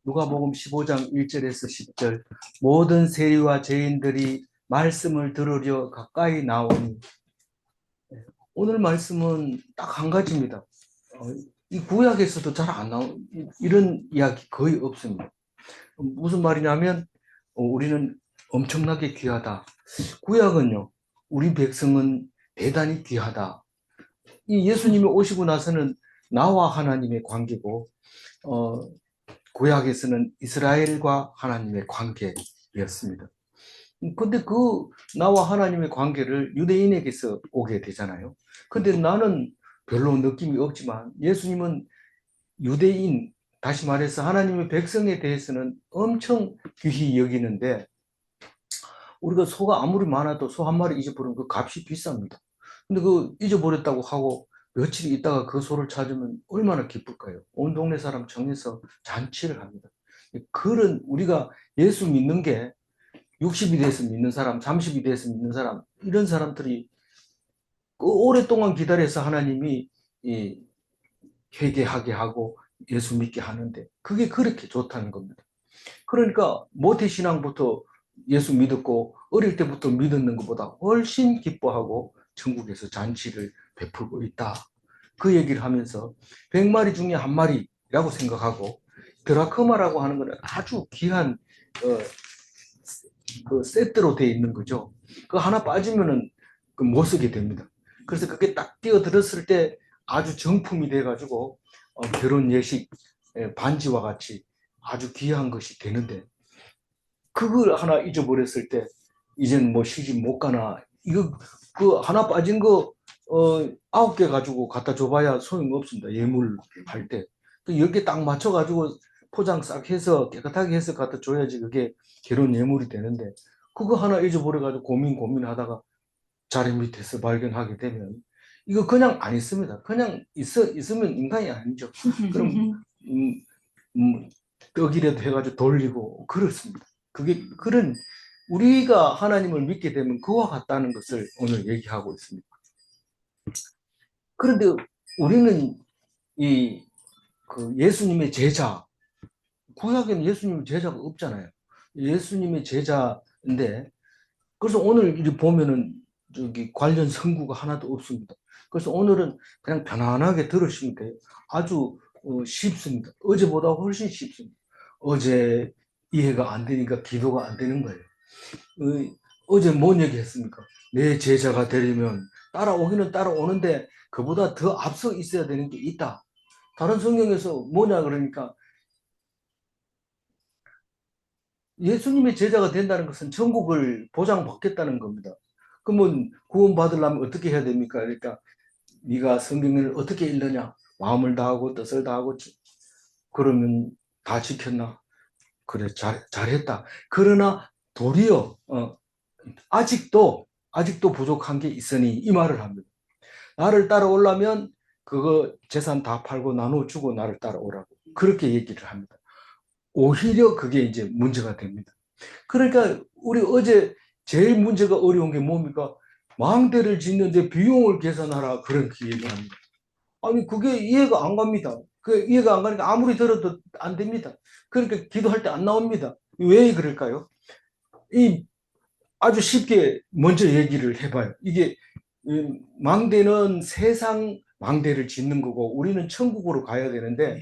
누가복음 15장 1절에서 10절 모든 세리와 죄인들이 말씀을 들으려 가까이 나오니 오늘 말씀은 딱 한 가지입니다. 이 구약에서도 잘 안 나온 이런 이야기 거의 없습니다. 무슨 말이냐면 우리는 엄청나게 귀하다. 구약은요, 우리 백성은 대단히 귀하다. 이 예수님이 오시고 나서는 나와 하나님의 관계고 구약에서는 이스라엘과 하나님의 관계였습니다. 근데 그 나와 하나님의 관계를 유대인에게서 오게 되잖아요. 근데 나는 별로 느낌이 없지만 예수님은 유대인, 다시 말해서 하나님의 백성에 대해서는 엄청 귀히 여기는데 우리가 소가 아무리 많아도 소 한 마리 잊어버리면 그 값이 비쌉니다. 근데 그 잊어버렸다고 하고 며칠 있다가 그 소를 찾으면 얼마나 기쁠까요? 온 동네 사람 정해서 잔치를 합니다. 그런 우리가 예수 믿는 게 60이 돼서 믿는 사람, 30이 돼서 믿는 사람, 이런 사람들이 오랫동안 기다려서 하나님이 회개하게 하고 예수 믿게 하는데 그게 그렇게 좋다는 겁니다. 그러니까 모태신앙부터 예수 믿었고 어릴 때부터 믿었는 것보다 훨씬 기뻐하고 천국에서 잔치를 베풀고 있다. 그 얘기를 하면서 100마리 중에 한 마리라고 생각하고 드라크마라고 하는 것은 아주 귀한 그 세트로 되어 있는 거죠. 그 하나 빠지면은 못 쓰게 됩니다. 그래서 그게 딱 뛰어들었을 때 아주 정품이 돼가지고 결혼 예식 반지와 같이 아주 귀한 것이 되는데 그걸 하나 잊어버렸을 때 이젠 뭐 시집 못 가나 이거 그 하나 빠진 거 9개 가지고 갖다 줘봐야 소용없습니다. 예물할 때. 10개 딱 맞춰가지고 포장 싹 해서 깨끗하게 해서 갖다 줘야지 그게 결혼 예물이 되는데 그거 하나 잊어버려가지고 고민하다가 자리 밑에서 발견하게 되면 이거 그냥 안 있습니다. 그냥 있으면 인간이 아니죠. 그럼 떡이라도 해가지고 돌리고 그렇습니다. 그게 그런 우리가 하나님을 믿게 되면 그와 같다는 것을 오늘 얘기하고 있습니다. 그런데 우리는 그 예수님의 제자, 구약에는 예수님의 제자가 없잖아요. 예수님의 제자인데 그래서 오늘 이렇게 보면은 저기 관련 성구가 하나도 없습니다. 그래서 오늘은 그냥 편안하게 들으시면 돼요. 아주 쉽습니다. 어제보다 훨씬 쉽습니다. 어제 이해가 안 되니까 기도가 안 되는 거예요. 어제 뭔 얘기 했습니까? 내 제자가 되려면 따라오기는 따라오는데 그보다 더 앞서 있어야 되는 게 있다. 다른 성경에서 뭐냐 그러니까 예수님의 제자가 된다는 것은 천국을 보장받겠다는 겁니다. 그러면 구원받으려면 어떻게 해야 됩니까? 그러니까 네가 성경을 어떻게 읽느냐? 마음을 다하고 뜻을 다하고 그러면 다 지켰나? 그래 잘했다. 그러나 도리어 아직도 부족한 게 있으니 이 말을 합니다. 나를 따라오려면 그거 재산 다 팔고 나눠주고 나를 따라오라고 그렇게 얘기를 합니다. 오히려 그게 이제 문제가 됩니다. 그러니까 우리 어제 제일 문제가 어려운 게 뭡니까? 망대를 짓는데 비용을 계산하라 그런 그 얘기합니다. 아니 그게 이해가 안 갑니다. 그 이해가 안 가니까 아무리 들어도 안 됩니다. 그러니까 기도할 때 안 나옵니다. 왜 그럴까요? 이 아주 쉽게 먼저 얘기를 해봐요. 이게 망대는 세상 망대를 짓는 거고 우리는 천국으로 가야 되는데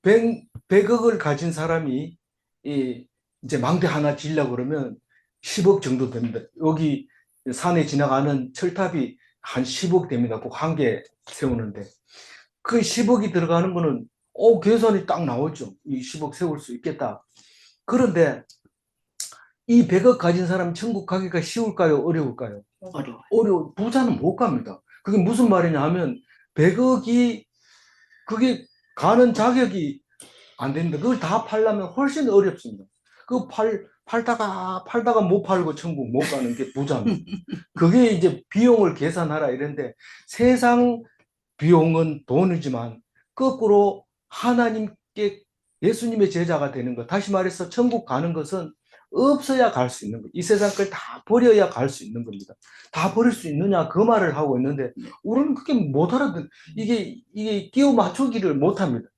100억을 가진 사람이 이제 망대 하나 지으려고 그러면 10억 정도 됩니다. 여기 산에 지나가는 철탑이 한 10억 됩니다. 꼭 한 개 세우는데 그 10억이 들어가는 거는 계산이 딱 나오죠. 이 10억 세울 수 있겠다. 그런데 이 100억 가진 사람 천국 가기가 쉬울까요? 어려울까요? 어려워. 부자는 못 갑니다. 그게 무슨 말이냐 하면 100억이 그게 가는 자격이 안 됩니다. 그걸 다 팔려면 훨씬 어렵습니다. 그 팔다가 못 팔고 천국 못 가는 게 부자입니다. 그게 이제 비용을 계산하라 이런데 세상 비용은 돈이지만 거꾸로 하나님께 예수님의 제자가 되는 것, 다시 말해서 천국 가는 것은 없어야 갈 수 있는 거예요. 이 세상 걸 다 버려야 갈 수 있는 겁니다. 다 버릴 수 있느냐 그 말을 하고 있는데 우리는 그게 못 알아듣는 이게 끼워 맞추기를 못 합니다.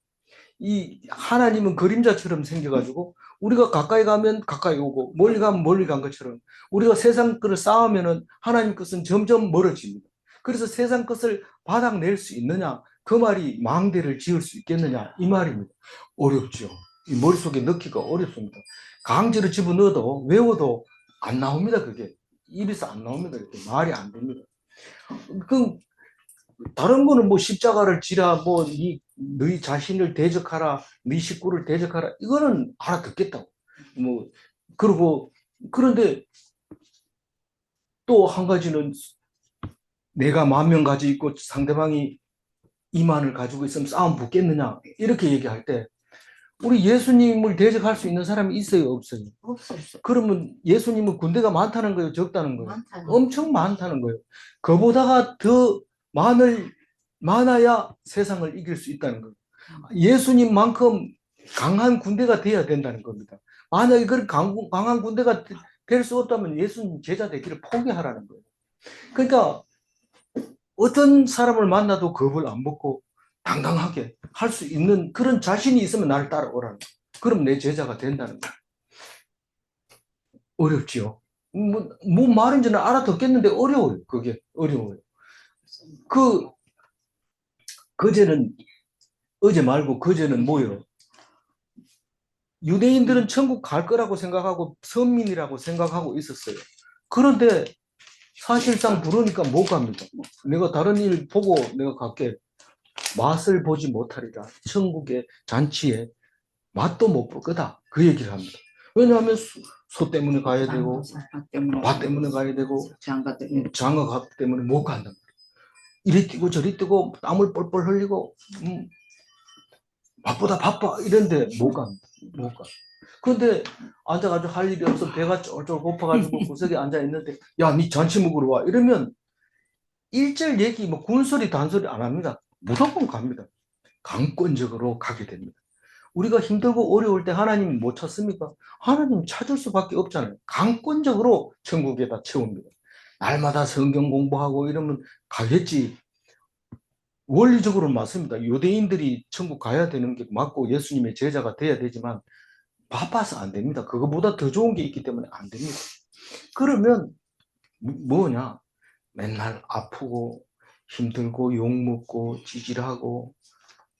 이 하나님은 그림자처럼 생겨가지고 우리가 가까이 가면 가까이 오고 멀리 가면 멀리 간 것처럼 우리가 세상 것을 쌓으면은 하나님 것은 점점 멀어집니다. 그래서 세상 것을 바닥낼 수 있느냐? 그 말이 망대를 지을 수 있겠느냐? 이 말입니다. 어렵죠. 이 머릿속에 넣기가 어렵습니다. 강제로 집어넣어도 외워도 안 나옵니다. 그게 입에서 안 나옵니다. 이렇게 말이 안 됩니다. 그 다른 거는 뭐 십자가를 지라 뭐 너희 자신을 대적하라 네 식구를 대적하라 이거는 알아듣겠다고 뭐 그리고 그런데 또 한 가지는 내가 10,000명 가지고 있고 상대방이 20,000을 가지고 있으면 싸움 붙겠느냐 이렇게 얘기할 때 우리 예수님을 대적할 수 있는 사람이 있어요 없어요? 없어요. 그러면 예수님은 군대가 많다는 거예요 적다는 거예요? 많다는 엄청 많다는 거예요. 그보다가 더 많아야 세상을 이길 수 있다는 거예요. 예수님만큼 강한 군대가 돼야 된다는 겁니다. 만약에 그 강한 군대가 될 수 없다면 예수님 제자 되기를 포기하라는 거예요. 그러니까 어떤 사람을 만나도 겁을 안 먹고 당당하게 할 수 있는 그런 자신이 있으면 나를 따라오라는 거예요. 그럼 내 제자가 된다는 거예요. 어렵지요. 뭐 말인지는 알아듣겠는데 어려워요. 그게 어려워요. 그제는 어제 말고 그제는 뭐예요? 유대인들은 천국 갈 거라고 생각하고 선민이라고 생각하고 있었어요. 그런데 사실상 부르니까 못 갑니다. 내가 다른 일 보고 내가 갈게. 맛을 보지 못하리라. 천국의 잔치에 맛도 못 볼 거다. 그 얘기를 합니다. 왜냐하면 소 때문에 가야 되고 밭 때문에 가야 되고 장가 때문에 못 간다. 이리 뛰고 저리 뛰고 땀을 뻘뻘 흘리고 바쁘다 바빠 이런데 못 갑니다. 못 가. 그런데 앉아가지고 할 일이 없어 배가 쫄쫄 고파가지고 구석에 앉아 있는데 야, 니 잔치 먹으러 와 이러면 일절 얘기 뭐 군소리 단소리 안 합니다. 무조건 갑니다. 강권적으로 가게 됩니다. 우리가 힘들고 어려울 때 하나님 못 찾습니까? 하나님 찾을 수밖에 없잖아요. 강권적으로 천국에다 채웁니다. 날마다 성경 공부하고 이러면 가겠지. 원리적으로는 맞습니다. 유대인들이 천국 가야 되는 게 맞고 예수님의 제자가 돼야 되지만 바빠서 안 됩니다. 그거보다 더 좋은 게 있기 때문에 안 됩니다. 그러면 뭐냐? 맨날 아프고 힘들고 욕먹고 지질하고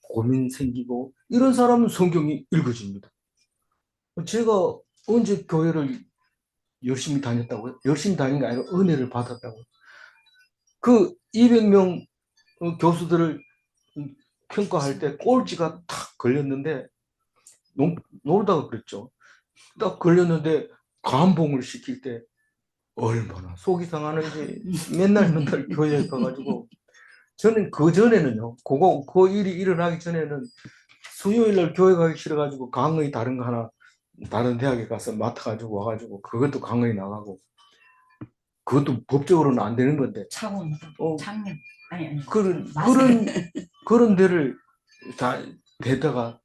고민 생기고 이런 사람은 성경이 읽어집니다. 제가 언제 교회를 열심히 다녔다고요? 열심히 다닌 게 아니라 은혜를 받았다고요. 그 200명 교수들을 평가할 때 꼴찌가 탁 걸렸는데 놀다가 그랬죠. 딱 걸렸는데 감봉을 시킬 때 얼마나 속이 상하는지 맨날 교회에 가가지고 저는 그 전에는요. 그 일이 일어나기 전에는 수요일 날 교회 가기 싫어가지고 강의 다른 거 하나 다른 대학에 가서 맡아가지고 와가지고 그것도 강의 나가고 그것도 법적으로는 안 되는 건데 차원 작년 아니 그런 데를 다 대다가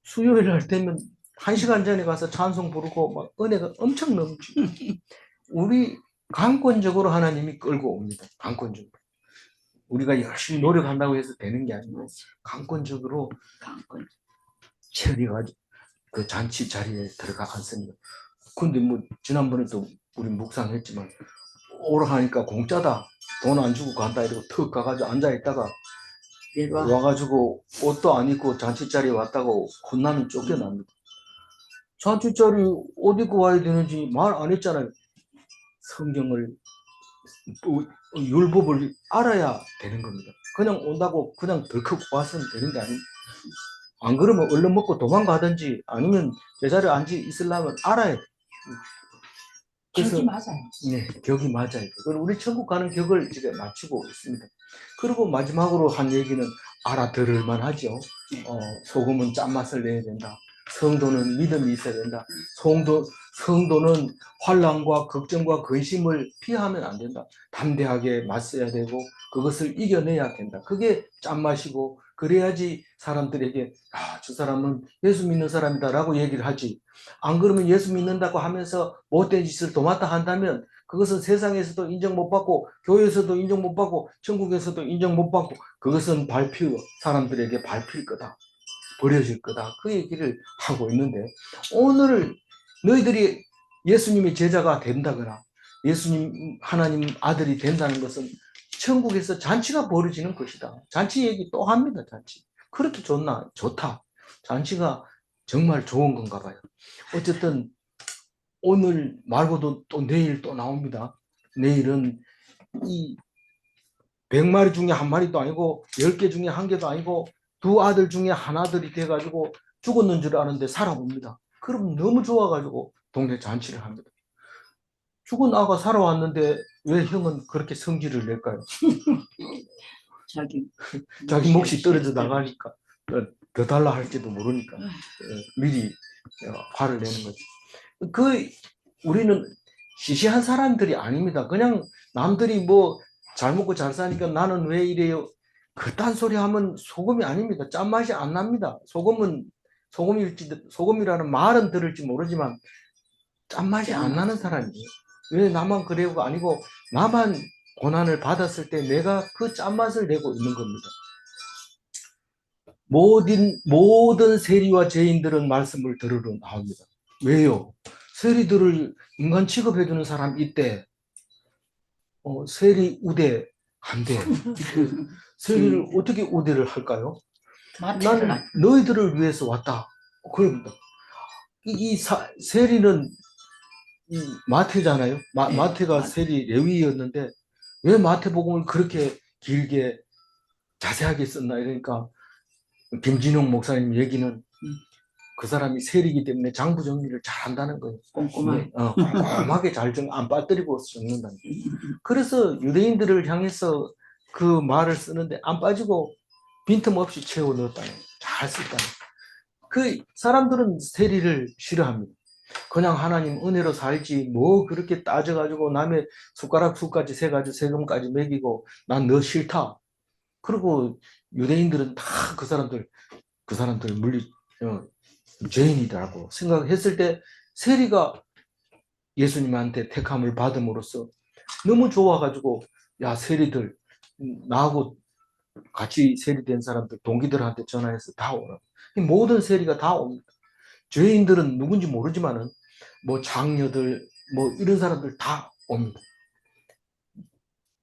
수요일 날 되면 1시간 전에 가서 찬송 부르고 막 은혜가 엄청 넘치. 우리 강권적으로 하나님이 끌고 옵니다. 강권적으로. 우리가 열심히 노력한다고 해서 되는 게 아니고 강권적으로 체리가지고 그 잔치 자리에 들어가 앉습니다. 근데 뭐 지난번에도 우리 묵상했지만 오라 하니까 공짜다. 돈 안 주고 간다 이러고 턱 가가지고 앉아있다가 와가지고 옷도 안 입고 잔치 자리에 왔다고 혼나면 쫓겨납니다. 잔치 자리 옷 입고 와야 되는지 말 안 했잖아요. 성경을 율법을 알아야 되는 겁니다. 그냥 온다고 그냥 덜컥 와서는 되는 게 아닙니다. 안 그러면 얼른 먹고 도망가든지 아니면 제자리에 앉아 있으려면 알아야 돼. 격이 맞아요. 네, 격이 맞아요. 그리고 우리 천국 가는 격을 지금 맞추고 있습니다. 그리고 마지막으로 한 얘기는 알아들을 만하죠. 소금은 짠맛을 내야 된다. 성도는 믿음이 있어야 된다. 성도는 환난과 걱정과 근심을 피하면 안 된다. 담대하게 맞서야 되고 그것을 이겨내야 된다. 그게 짠맛이고 그래야지 사람들에게 저 사람은 예수 믿는 사람이다라고 얘기를 하지. 안 그러면 예수 믿는다고 하면서 못된 짓을 도맡아 한다면 그것은 세상에서도 인정 못 받고 교회에서도 인정 못 받고 천국에서도 인정 못 받고 그것은 사람들에게 밟힐 거다. 버려질 거다. 그 얘기를 하고 있는데, 오늘 너희들이 예수님의 제자가 된다거나 예수님 하나님 아들이 된다는 것은 천국에서 잔치가 벌어지는 것이다. 잔치 얘기 또 합니다. 잔치. 그렇게 좋나? 좋다. 잔치가 정말 좋은 건가 봐요. 어쨌든 오늘 말고도 또 내일 또 나옵니다. 내일은 이 100마리 중에 한 마리도 아니고 10개 중에 한 개도 아니고 두 아들 중에 하나들이 돼가지고 죽었는 줄 아는데 살아옵니다. 그럼 너무 좋아가지고 동네 잔치를 합니다. 죽은 아가 살아왔는데 왜 형은 그렇게 성질을 낼까요? 자기 몫이 떨어져 나가니까 더 달라 할지도 모르니까 미리 화를 내는 거죠. 그 우리는 시시한 사람들이 아닙니다. 그냥 남들이 뭐 잘 먹고 잘 사니까 나는 왜 이래요? 그딴 소리 하면 소금이 아닙니다. 짠맛이 안 납니다. 소금이라는 말은 들을지 모르지만 짠맛이 안 나는 사람이에요. 왜 나만 그래요가 아니고 나만 고난을 받았을 때 내가 그 짠맛을 내고 있는 겁니다. 모든 세리와 죄인들은 말씀을 들으러 나옵니다. 왜요? 세리들을 인간 취급해주는 사람 이때 세리 우대 한대. 세리를 어떻게 우대를 할까요? 나는 너희들을 위해서 왔다. 그럽니다. 세리는 마태잖아요. 마태가 세리 레위였는데 왜 마태복음을 그렇게 길게 자세하게 썼나 이러니까 김진용 목사님 얘기는 그 사람이 세리이기 때문에 장부 정리를 잘 한다는 거예요. 꼼꼼하게 잘 안 빠뜨리고 적는다는 거예요. 그래서 유대인들을 향해서 그 말을 쓰는데 안 빠지고 빈틈없이 채워 넣었다는 거예요. 잘 썼다는 거예요. 그 사람들은 세리를 싫어합니다. 그냥 하나님 은혜로 살지 뭐 그렇게 따져가지고 남의 숟가락 수까지 세가지고 세금까지 매기고 난 너 싫다. 그리고 유대인들은 다 그 사람들 죄인이라고 생각했을 때 세리가 예수님한테 택함을 받음으로써 너무 좋아가지고 야 세리들 나하고 같이 세리된 사람들 동기들한테 전화해서 다 오라. 모든 세리가 다 옵니다. 죄인들은 누군지 모르지만은 뭐 장녀들 뭐 이런 사람들 다 옵니다.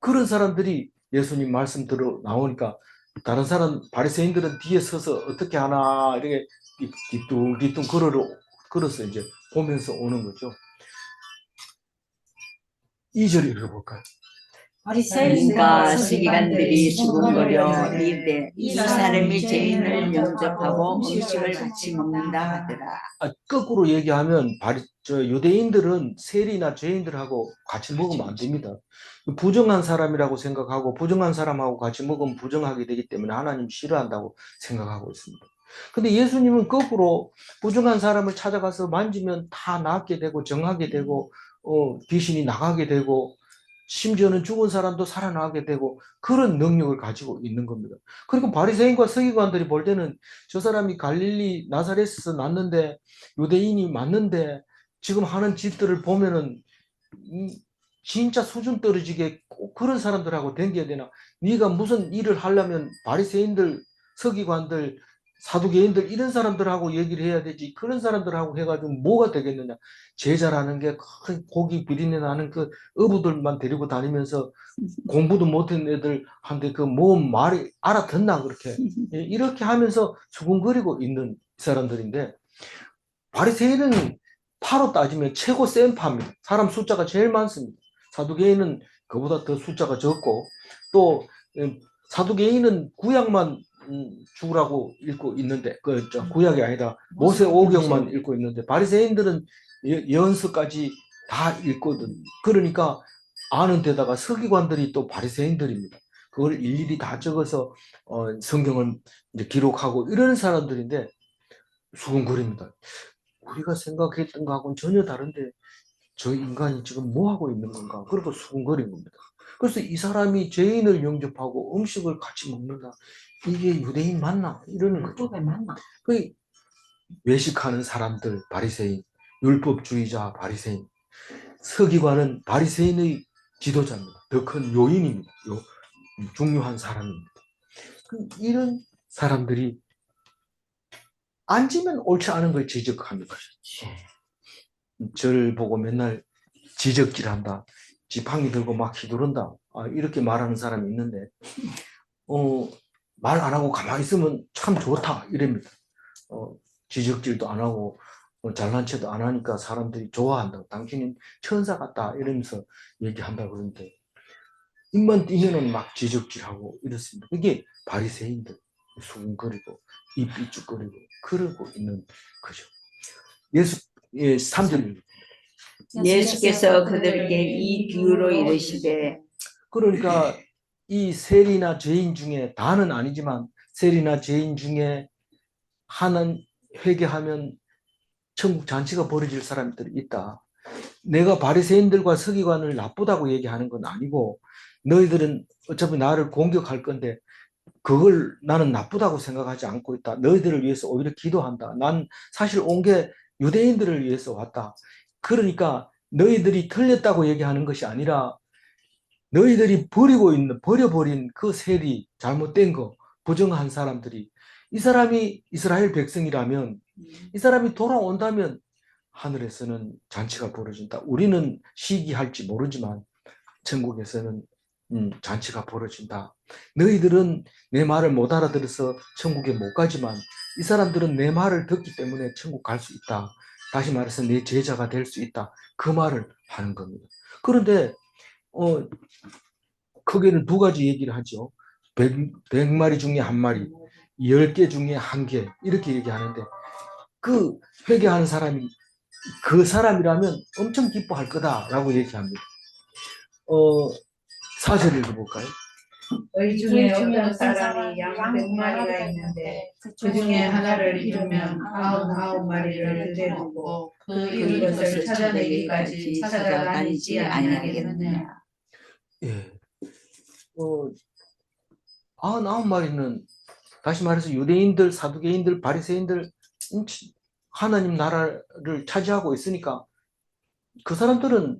그런 사람들이 예수님 말씀 들어 나오니까 다른 사람 바리새인들은 뒤에 서서 어떻게 하나 이렇게 뒤뚱뒤뚱 걸어서 이제 보면서 오는 거죠. 2절 읽어볼까요? 바리새인과 서기관들이 수군거려 이르되 이 사람이 죄인을 영접하고 음식을 같이 먹는다 하더라. 거꾸로 얘기하면 유대인들은 세리나 죄인들하고 같이 먹으면 안 됩니다. 부정한 사람이라고 생각하고 부정한 사람하고 같이 먹으면 부정하게 되기 때문에 하나님 싫어한다고 생각하고 있습니다. 근데 예수님은 거꾸로 부정한 사람을 찾아가서 만지면 다 낫게 되고 정하게 되고 귀신이 나가게 되고 심지어는 죽은 사람도 살아나게 되고 그런 능력을 가지고 있는 겁니다. 그리고 바리새인과 서기관들이 볼 때는 저 사람이 갈릴리 나사렛에서 났는데 유대인이 맞는데 지금 하는 짓들을 보면은 진짜 수준 떨어지게 꼭 그런 사람들하고 댕겨야 되나? 네가 무슨 일을 하려면 바리새인들, 서기관들, 사두개인들 이런 사람들하고 얘기를 해야 되지 그런 사람들하고 해가지고 뭐가 되겠느냐. 제자라는 게 고기 비린내 나는 그 어부들만 데리고 다니면서 공부도 못한 애들한테 그 뭐 말이 알아듣나 그렇게 이렇게 하면서 수군거리고 있는 사람들인데 바리새인은 파로 따지면 최고 센 파입니다. 사람 숫자가 제일 많습니다. 사두개인은 그보다 더 숫자가 적고 또 사두개인은 구약만 주라고 읽고 있는데 구약이 아니라 모세 오경만 읽고 있는데 바리새인들은 예언서까지 다 읽거든. 그러니까 아는 데다가 서기관들이 또 바리새인들입니다. 그걸 일일이 다 적어서 성경을 이제 기록하고 이런 사람들인데 수군거립니다. 우리가 생각했던 거하고는 전혀 다른데 저 인간이 지금 뭐 하고 있는 건가? 그리고 수군거린 겁니다. 그래서 이 사람이 죄인을 영접하고 음식을 같이 먹는다. 이게 유대인 맞나? 이러는 거죠. 그 외식하는 사람들 바리새인, 율법주의자 바리새인, 서기관은 바리새인의 지도자입니다. 더 큰 요인입니다. 중요한 사람입니다. 이런 사람들이 앉으면 옳지 않은 걸 지적합니다. 저를 보고 맨날 지적질한다. 지팡이 들고 막 휘두른다. 이렇게 말하는 사람이 있는데 말 안 하고 가만히 있으면 참 좋다 이럽니다. 지적질도 안 하고 잘난 체도 안 하니까 사람들이 좋아한다. 당신은 천사 같다 이러면서 얘기한다 그러는데 입만 띄면은 막 지적질하고 이렇습니다. 이게 바리새인들 수군거리고 입 삐죽거리고 그러고 있는 거죠. 예수 3절 예수께서 그들에게 이 비유로 이르시되 그러니까 이 세리나 죄인 중에 다는 아니지만 세리나 죄인 중에 하는 회개하면 천국 잔치가 벌어질 사람들이 있다. 내가 바리새인들과 서기관을 나쁘다고 얘기하는 건 아니고 너희들은 어차피 나를 공격할 건데 그걸 나는 나쁘다고 생각하지 않고 있다. 너희들을 위해서 오히려 기도한다. 난 사실 온 게 유대인들을 위해서 왔다. 그러니까 너희들이 틀렸다고 얘기하는 것이 아니라 너희들이 버려버린 그 세리, 잘못된 거, 부정한 사람들이 이 사람이 이스라엘 백성이라면 이 사람이 돌아온다면 하늘에서는 잔치가 벌어진다. 우리는 시기할지 모르지만 천국에서는 잔치가 벌어진다. 너희들은 내 말을 못 알아들어서 천국에 못 가지만 이 사람들은 내 말을 듣기 때문에 천국 갈 수 있다. 다시 말해서 내 제자가 될 수 있다. 그 말을 하는 겁니다. 그런데 크게는 두 가지 얘기를 하죠. 100마리 중에 한 마리, 10개 중에 한 개, 이렇게 얘기하는데, 그 회개하는 사람이 그 사람이라면 엄청 기뻐할 거다라고 얘기합니다. 4절 읽어볼까요? 너희 중에 어떤 사람이 양 100마리가 있는데 그 중에 하나를 잃으면 99마리를 들에 두고 그 잃은 것을 찾아내기까지 찾아다니지 아니하겠느냐. 예. 99마리는 다시 말해서 유대인들, 사두개인들, 바리새인들 하나님 나라를 차지하고 있으니까 그 사람들은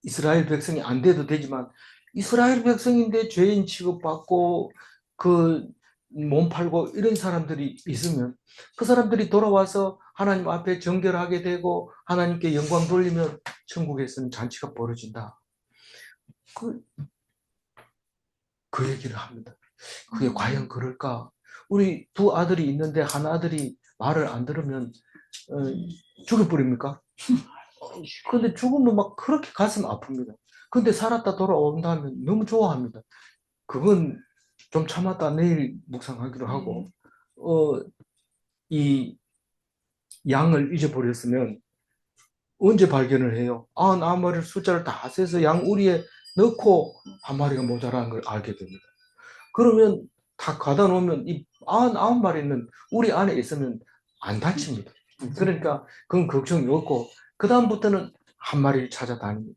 이스라엘 백성이 안 돼도 되지만 이스라엘 백성인데 죄인 취급받고 그 몸 팔고 이런 사람들이 있으면 그 사람들이 돌아와서 하나님 앞에 정결하게 되고 하나님께 영광 돌리면 천국에서는 잔치가 벌어진다. 그 얘기를 합니다. 그게 과연 그럴까? 우리 두 아들이 있는데 한 아들이 말을 안 들으면 죽여버립니까? 근데 죽으면 막 그렇게 가슴 아픕니다. 근데 살았다 돌아온다면 너무 좋아합니다. 그건 좀 참았다 내일 묵상하기로 하고 이 양을 잊어버렸으면 언제 발견을 해요? 99마리를 숫자를 다 세서 양 우리에 넣고 한 마리가 모자라는 걸 알게 됩니다. 그러면 다 가다 놓으면 이 99마리는 우리 안에 있으면 안 다칩니다. 그러니까 그건 걱정이 없고 그 다음부터는 한 마리를 찾아다닙니다.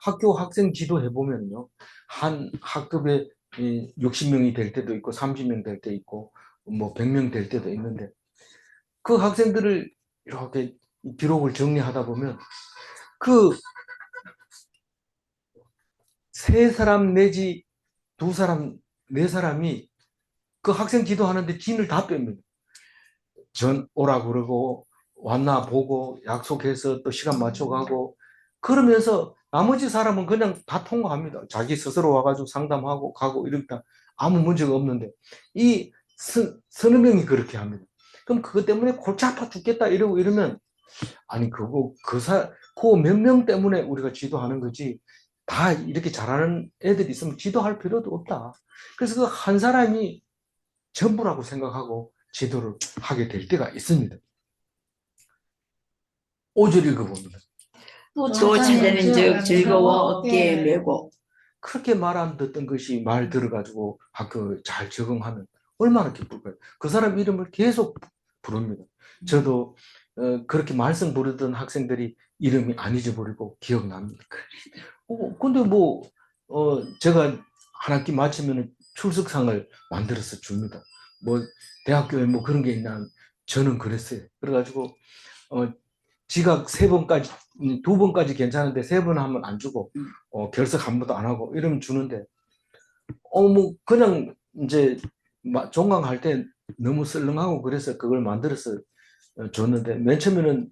학교 학생 지도해 보면요. 한 학급에 60명이 될 때도 있고 30명 될 때 있고 뭐 100명 될 때도 있는데 그 학생들을 이렇게 기록을 정리하다 보면 그 세 사람 내지 두 사람, 네 사람이 그 학생 지도하는데 진을 다 뺍니다. 전 오라 그러고 왔나 보고 약속해서 또 시간 맞춰가고 그러면서 나머지 사람은 그냥 다 통과합니다. 자기 스스로 와가지고 상담하고 가고 이러니까 아무 문제가 없는데 이 서너 명이 그렇게 합니다. 그럼 그것 때문에 골치 아파 죽겠다 이러면 아니 그 몇 명 때문에 우리가 지도하는 거지 다 이렇게 잘하는 애들이 있으면 지도할 필요도 없다. 그래서 그 한 사람이 전부라고 생각하고 지도를 하게 될 때가 있습니다. 5절 읽어봅니다. 또 찾아낸 즉 즐거워 어깨에 메고 그렇게 말 안 듣던 것이 말 들어가지고 학교 잘 적응하면 얼마나 기쁠까요? 그 사람 이름을 계속 부릅니다. 저도 그렇게 말씀 부르던 학생들이 이름이 안 잊어버리고 기억납니다. 근데 제가 한 학기 마치면 출석상을 만들어서 줍니다. 대학교에 그런 게 있나 저는 그랬어요. 그래가지고 지각 3번까지 2번까지 괜찮은데 3번 하면 안 주고 결석 한 번도 안 하고 이러면 주는데 그냥 이제 종강할 때 너무 썰렁하고 그래서 그걸 만들어서 줬는데 맨 처음에는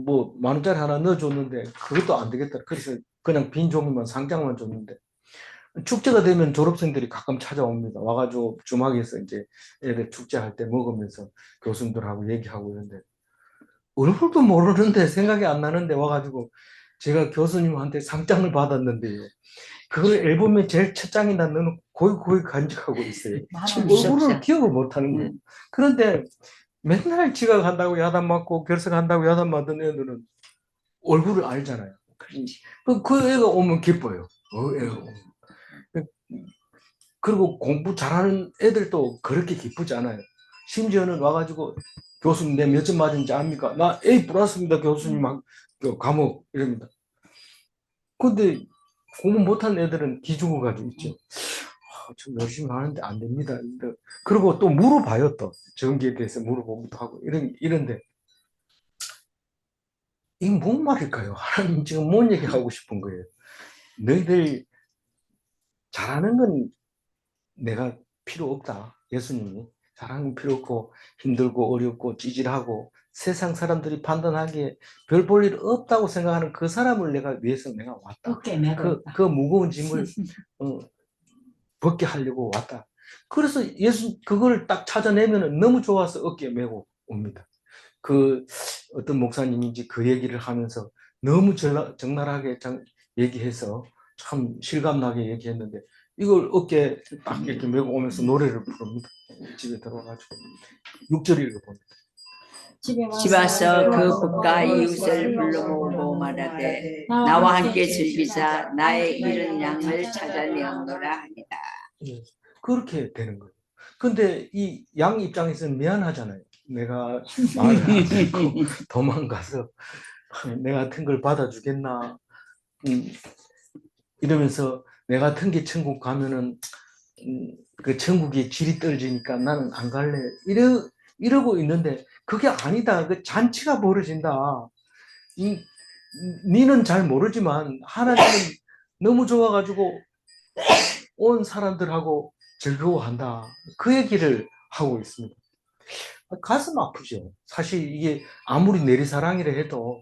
뭐 10,000원짜리 하나 넣어줬는데 그것도 안 되겠다. 그래서 그냥 빈 종이만 상장만 줬는데 축제가 되면 졸업생들이 가끔 찾아옵니다. 와가지고 주막에서 이제 애들 축제할 때 먹으면서 교수님들하고 얘기하고 이런데 얼굴도 모르는데 생각이 안 나는데 와가지고 제가 교수님한테 상장을 받았는데요. 그걸 앨범에 제일 첫 장에다 넣어놓고 고이 간직하고 있어요. 얼굴을 기억을 못하는 거예요. 그런데 맨날 지각한다고 야단맞고 결석한다고 야단맞은 애들은 얼굴을 알잖아요. 그 애가 오면 기뻐요. 애가 오면. 그리고 공부 잘하는 애들도 그렇게 기쁘지 않아요. 심지어는 와가지고 교수님 내 몇 점 맞은지 압니까? 나 A 플러스입니다 교수님 과목 이럽니다. 근데 공부 못하는 애들은 기죽어 가지고 있죠. 좀 열심히 하는데 안 됩니다. 그리고 또 물어봐요. 또 전기에 대해서 물어보기도 하고 이런데 이게 뭔 말일까요? 하나님 지금 뭔 얘기하고 싶은 거예요? 너희들 잘하는 건 내가 필요 없다. 예수님이 잘하는 건 필요 없고 힘들고 어렵고 찌질하고 세상 사람들이 판단하기에 별 볼 일 없다고 생각하는 그 사람을 내가 위해서 내가 왔다. 어깨 메고 그 무거운 짐을 벗게 하려고 왔다. 그래서 예수 그걸 딱 찾아내면 너무 좋아서 어깨에 메고 옵니다. 그 어떤 목사님인지 그 얘기를 하면서 너무 적나라하게 얘기해서 참 실감나게 얘기했는데 이걸 어깨에 딱 이렇게 메고 오면서 노래를 부릅니다. 집에 들어와가지고 6절 읽어봅니다. 집 와서 그 국가 이웃을 불러보고 말하되 나와 함께 즐기사 나의 잃은 양을 찾아내었노라 하니라. 그렇게 되는 거예요. 근데 이 양 입장에서는 미안하잖아요. 내가 말을 안 듣고 도망가서 내 같은 걸 받아주겠나 이러면서 내 같은 게 천국 가면은 그 천국의 질이 떨어지니까 나는 안 갈래 이러고 있는데 그게 아니다. 그 잔치가 벌어진다. 니는 잘 모르지만 하나님은 너무 좋아가지고 온 사람들하고 즐거워한다. 그 얘기를 하고 있습니다. 가슴 아프죠. 사실 이게 아무리 내리사랑이라 해도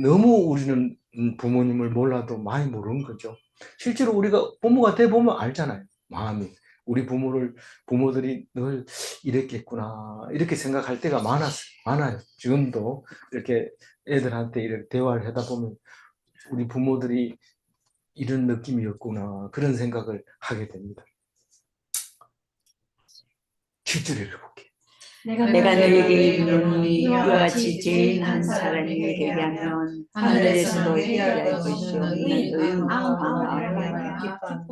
너무 우리는 부모님을 몰라도 많이 모르는 거죠. 실제로 우리가 부모가 돼 보면 알잖아요. 마음이. 우리 부모들이 늘 이랬겠구나. 이렇게 생각할 때가 많아요. 지금도 이렇게 애들한테 이렇게 대화를 하다 보면 우리 부모들이 이런 느낌이었구나. 그런 생각을 하게 됩니다. 7절 읽어볼게요. 내가 너에게 이르노니 이와 같이 죄인 한 사람이 되게 하면 하늘에서도 해결할 것이 없는 의인과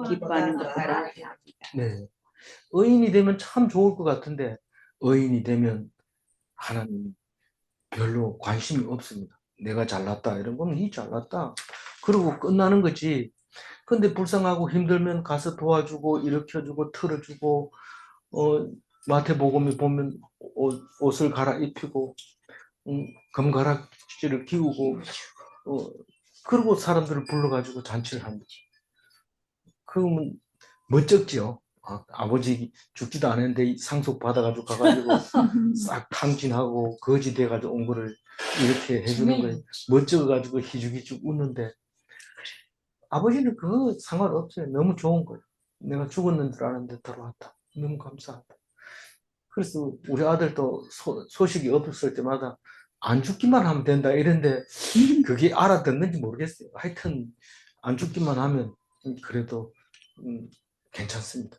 기뻐하는 것보다. 네, 의인이 되면 참 좋을 것 같은데 의인이 되면 하나님 별로 관심이 없습니다. 내가 잘났다 이런 거는 이 잘났다 그러고 끝나는 거지. 근데 불쌍하고 힘들면 가서 도와주고 일으켜주고 틀어주고 마태복음에 보면 옷을 갈아입히고 금가락지를 끼우고 그리고 사람들을 불러가지고 잔치를 합니다. 그러면 멋쩍지요. 아버지 죽지도 않았는데 상속 받아가지고 가가지고 싹 탕진하고 거지 돼가지고 온 거를 이렇게 해주는 거예요. 멋쩍어가지고 희죽희죽 웃는데 아버지는 그거 상관없어요. 너무 좋은 거예요. 내가 죽었는 줄 알았는데 돌아왔다. 너무 감사하다. 그래서 우리 아들도 소식이 없었을 때마다 안 죽기만 하면 된다 이런데 그게 알아듣는지 모르겠어요. 하여튼 안 죽기만 하면 그래도 괜찮습니다.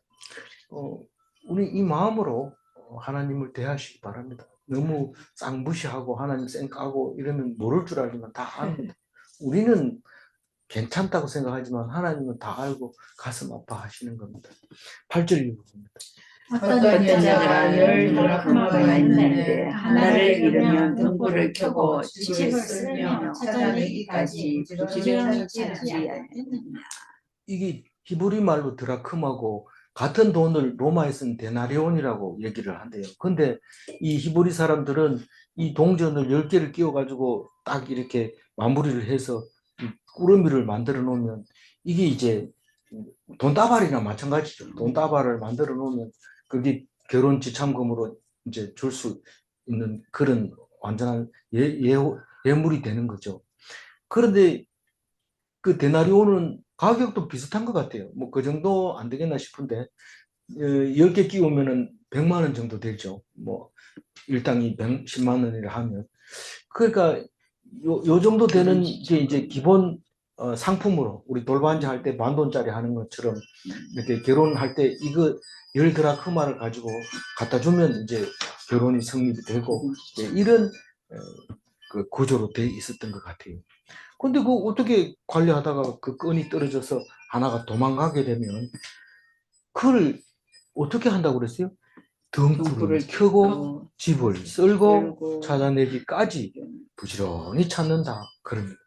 우리 이 마음으로 하나님을 대하시기 바랍니다. 너무 쌍무시하고 하나님 쌩까고 이러면 모를 줄 알지만 다 압니다. 우리는 괜찮다고 생각하지만 하나님은 다 알고 가슴 아파하시는 겁니다. 8절 읽어봅니다. 어떤 자가 열 드라크마가 있는데 하나를 잃으면 등불을 켜고 집에 쓸며 찾아내기까지 부지런히 찾지 않느냐. 이게 히브리 말로 드라크마고 같은 돈을 로마에서는 데나리온이라고 얘기를 한대요. 근데 이 히브리 사람들은 이 동전을 10개를 끼워가지고 딱 이렇게 마무리를 해서 꾸러미를 만들어 놓으면 이게 이제 돈다발이나 마찬가지죠. 돈다발을 만들어 놓으면 그게 결혼 지참금으로 이제 줄 수 있는 그런 완전한 예물이 되는 거죠. 그런데 그 데나리온은 가격도 비슷한 것 같아요. 뭐 그 정도 안 되겠나 싶은데 10개 끼우면은 100만 원 정도 되죠. 뭐 일당이 110만 원이라 하면 그러니까 요 정도 되는 게 이제 기본 상품으로 우리 돌반지 할 때 10,000원짜리 하는 것처럼 이렇게 결혼할 때 이거 10드라크마를 가지고 갖다 주면 이제 결혼이 성립이 되고 이런 그 구조로 돼 있었던 것 같아요. 근데 그 어떻게 관리하다가 그 끈이 떨어져서 하나가 도망가게 되면 그걸 어떻게 한다고 그랬어요? 등불을 켜고 집을 썰고 찾아내기까지 부지런히 찾는다. 그럽니다.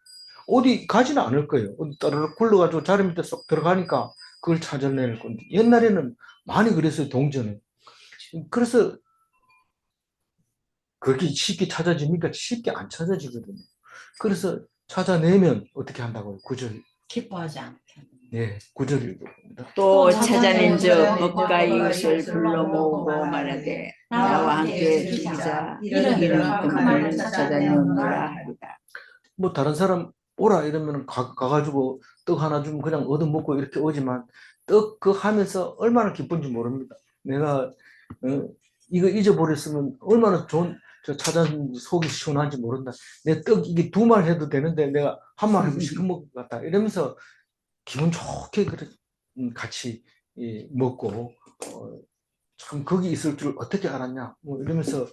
어디 가지는 않을 거예요. 어디 따르륵 굴러가지고 자리 밑에 쏙 들어가니까 그걸 찾아낼 건데 옛날에는 많이 그랬어요. 동전은. 그래서 그렇게 쉽게 찾아집니까? 쉽게 안 찾아지거든요. 그래서 찾아내면 어떻게 한다고요? 구절. 기뻐하지 않게. 네, 구절 읽어봅니다. 또 찾아낸 적 법과 이웃을 불러 모으고 말하되 나와 함께 죽이자 이런 금을 찾아내오노라 하리라. 뭐 다른 사람 오라 이러면 가가지고 떡 하나 주면 그냥 얻어먹고 이렇게 오지만 떡 그 하면서 얼마나 기쁜지 모릅니다. 내가 이거 잊어버렸으면 얼마나 좋은 찾았는지 속이 시원한지 모른다. 내 떡 이게 2말 해도 되는데 내가 한 말 하고 시켜 먹을 것 같다. 이러면서 기분 좋게 그래 같이 먹고 참 거기 있을 줄 어떻게 알았냐 뭐 이러면서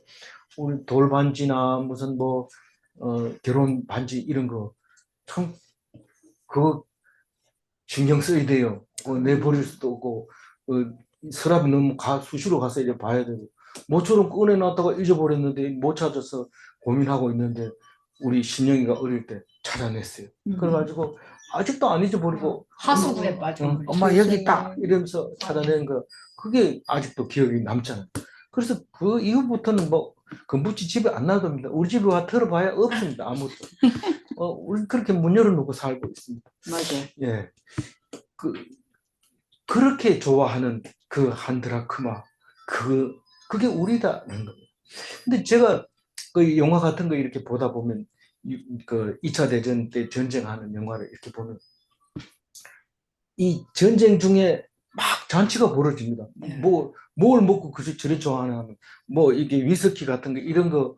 우리 돌반지나 무슨 뭐 결혼 반지 이런 거 참 그거 신경 써야 돼요. 내버릴 수도 없고 서랍이 너무 수시로 가서 이제 봐야 되고 모처럼 꺼내놨다가 잊어버렸는데 못 찾아서 고민하고 있는데 우리 신영이가 어릴 때 찾아냈어요. 그래가지고 아직도 안 잊어버리고 하수구에 빠져. 엄마 여기 있다 이러면서 찾아낸 거 그게 아직도 기억이 남잖아요. 그래서 그 이후부터는 뭐 금붙이 집에 안 놔둡니다. 우리 집에 와 털어봐야 없습니다. 아무도. 우리 그렇게 문 열어놓고 살고 있습니다. 맞아요. 예, 그렇게 좋아하는 그 한 드라크마 그게 우리다는 겁니다. 근데 제가 그 영화 같은 거 이렇게 보다 보면 그 2차 대전 때 전쟁하는 영화를 이렇게 보면 이 전쟁 중에 막 잔치가 벌어집니다. 뭘 먹고 저리 좋아하나 하면 뭐 이게 위스키 같은 거 이런 거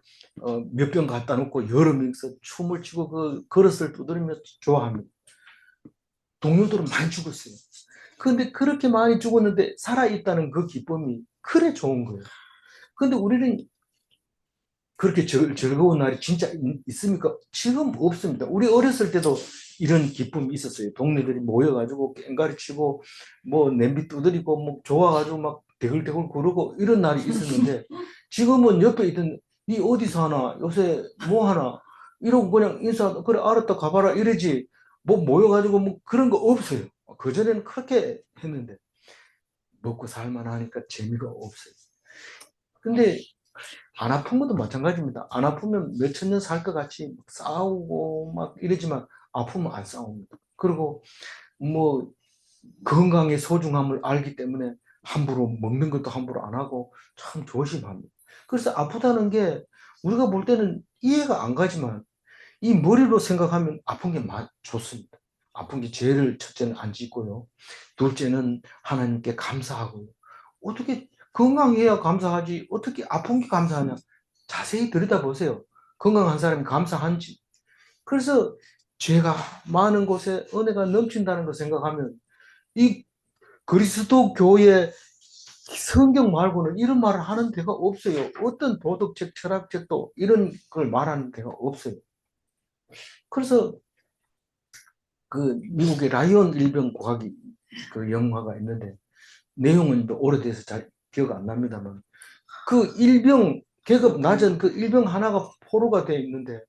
몇 병 갖다 놓고 여러 명이서 춤을 추고 그 그릇을 두드리며 좋아합니다. 동료들은 많이 죽었어요. 그런데 그렇게 많이 죽었는데 살아있다는 그 기쁨이 그래 좋은 거예요. 그런데 우리는 그렇게 즐거운 날이 진짜 있습니까? 지금 없습니다. 우리 어렸을 때도 이런 기쁨이 있었어요. 동네들이 모여가지고 깽가리 치고 뭐 냄비 두드리고 뭐 좋아가지고 막 대글대글 구르고 이런 날이 있었는데 지금은 옆에 있던 니 어디서 하나 요새 뭐 하나 이러고 그냥 인사 그래 알았다 가봐라 이러지 뭐 모여가지고 뭐 그런 거 없어요. 그전에는 그렇게 했는데 먹고 살만하니까 재미가 없어요. 근데 안 아프면 마찬가지입니다. 안 아프면 몇천 년 살 것 같이 싸우고 막 이러지만 아프면 안 싸웁니다. 그리고 뭐 건강의 소중함을 알기 때문에 함부로 먹는 것도 함부로 안 하고 참 조심합니다. 그래서 아프다는 게 우리가 볼 때는 이해가 안 가지만 이 머리로 생각하면 아픈 게 좋습니다. 아픈 게 죄를 첫째는 안 짓고요. 둘째는 하나님께 감사하고요. 어떻게 건강해야 감사하지 어떻게 아픈 게 감사하냐. 자세히 들여다보세요. 건강한 사람이 감사한지. 그래서 죄가 많은 곳에 은혜가 넘친다는 걸 생각하면 이 그리스도 교회 성경 말고는 이런 말을 하는 데가 없어요. 어떤 도덕책, 철학책도 이런 걸 말하는 데가 없어요. 그래서 그 미국의 라이온 일병 고학이 그 영화가 있는데 내용은 또 오래돼서 잘 기억 안 납니다만 그 일병 계급 낮은 그 일병 하나가 포로가 돼 있는데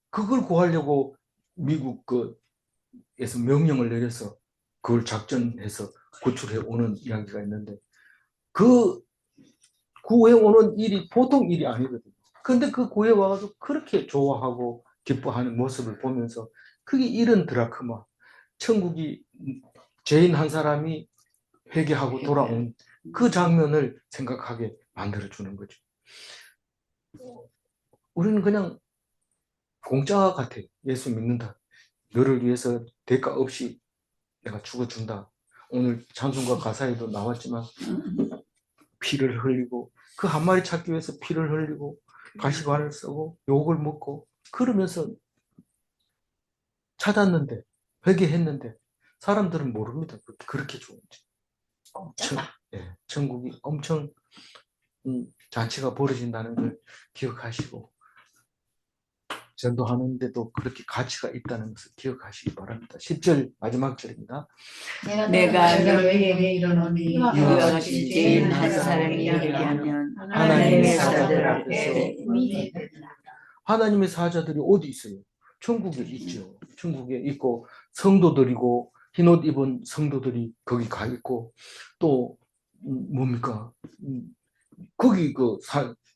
그걸 구하려고 미국 그에서 명령을 내려서 그걸 작전해서 구출해 오는 이야기가 있는데 그 구해 오는 일이 보통 일이 아니거든요. 근데 그 구해 와가지고 그렇게 좋아하고 기뻐하는 모습을 보면서 그게 이런 드라크마 천국이 죄인 한 사람이 회개하고 돌아온 그 장면을 생각하게 만들어주는 거죠. 우리는 그냥 공짜 같아요. 예수 믿는다. 너를 위해서 대가 없이 내가 죽어준다. 오늘 찬송가 가사에도 나왔지만 피를 흘리고 그 한 마리 찾기 위해서 피를 흘리고 가시관을 쓰고 욕을 먹고 그러면서 찾았는데 회개했는데 사람들은 모릅니다. 그렇게 좋은지. 천국이 엄청 잔치가 벌어진다는 걸 기억하시고 전도하는데도 그렇게 가치가 있다는 것을 기억하시기 바랍니다. 10절 마지막 절입니다. 내가 너희에게 이르노니 이와 같이 죄인 한 사람이 회개하면 하나님의 사자들 앞에 의인이 하나님의 사자들이 어디 있어요? 천국에 있죠. 천국에 있고 성도들이고 흰옷 입은 성도들이 거기 가 있고 또 뭡니까? 거기 그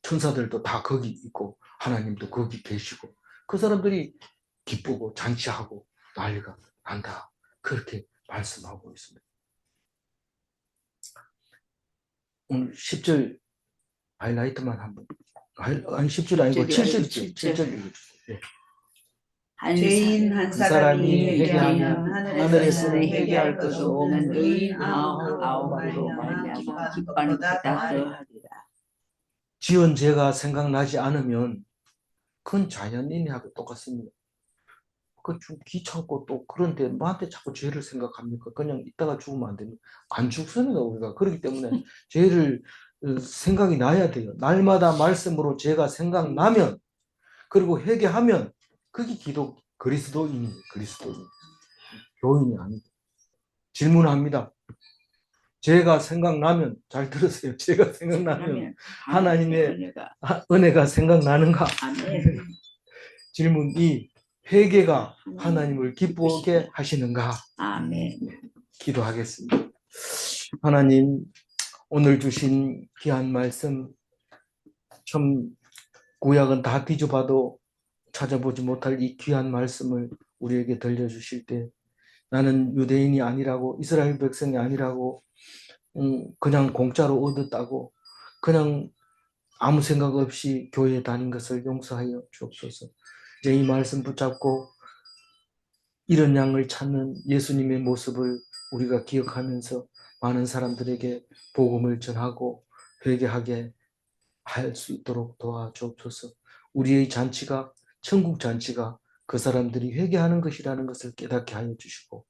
천사들도 다 거기 있고 하나님도 거기 계시고 그 사람들이 기쁘고 잔치하고 난리가 난다. 그렇게 말씀하고 있습니다. 오늘 10절 하이라이트만 한번 아니 10절 아니고 7절이죠. 7절 읽어주세요. 죄인 한 사람이 회개하면 하늘에서는 회개할 것도 없는 의인 아홉으로 말미암아 기뻐하는 기뻐보다 것보다 더하리라. 더하리라. 지은 죄가 생각나지 않으면 그건 자연인하고 똑같습니다. 그 좀 귀찮고 또 그런데 뭐한테 자꾸 죄를 생각합니까? 그냥 이따가 죽으면 안 됩니다. 안 죽습니다 우리가. 그렇기 때문에 죄를 생각이 나야 돼요. 날마다 말씀으로 죄가 생각나면 그리고 회개하면 그게 그리스도인이에요. 그리스도인. 교인이 아니다. 질문합니다. 죄가 생각나면 잘 들으세요. 죄가 생각나면 하나님의 은혜가 생각나는가? 아멘. 질문 2. 회개가 하나님을 기쁘게 하시는가? 아멘. 기도하겠습니다. 하나님, 오늘 주신 귀한 말씀, 참 구약은 다 뒤져봐도 찾아보지 못할 이 귀한 말씀을 우리에게 들려주실 때 나는 유대인이 아니라고 이스라엘 백성이 아니라고 그냥 공짜로 얻었다고 그냥 아무 생각 없이 교회에 다닌 것을 용서하여 주옵소서. 이제 이 말씀 붙잡고 이런 양을 찾는 예수님의 모습을 우리가 기억하면서 많은 사람들에게 복음을 전하고 회개하게 할 수 있도록 도와주옵소서. 우리의 잔치가 천국 잔치가 그 사람들이 회개하는 것이라는 것을 깨닫게 하여 주시고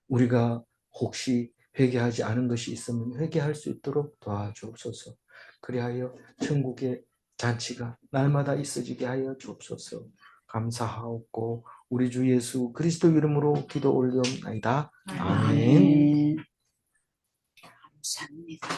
우리가 혹시 회개하지 않은 것이 있으면 회개할 수 있도록 도와주옵소서. 그리하여 천국의 잔치가 날마다 있어지게 하여 주옵소서. 감사하옵고 우리 주 예수 그리스도 이름으로 기도 올리옵나이다. 아멘. 아멘. 감사합니다.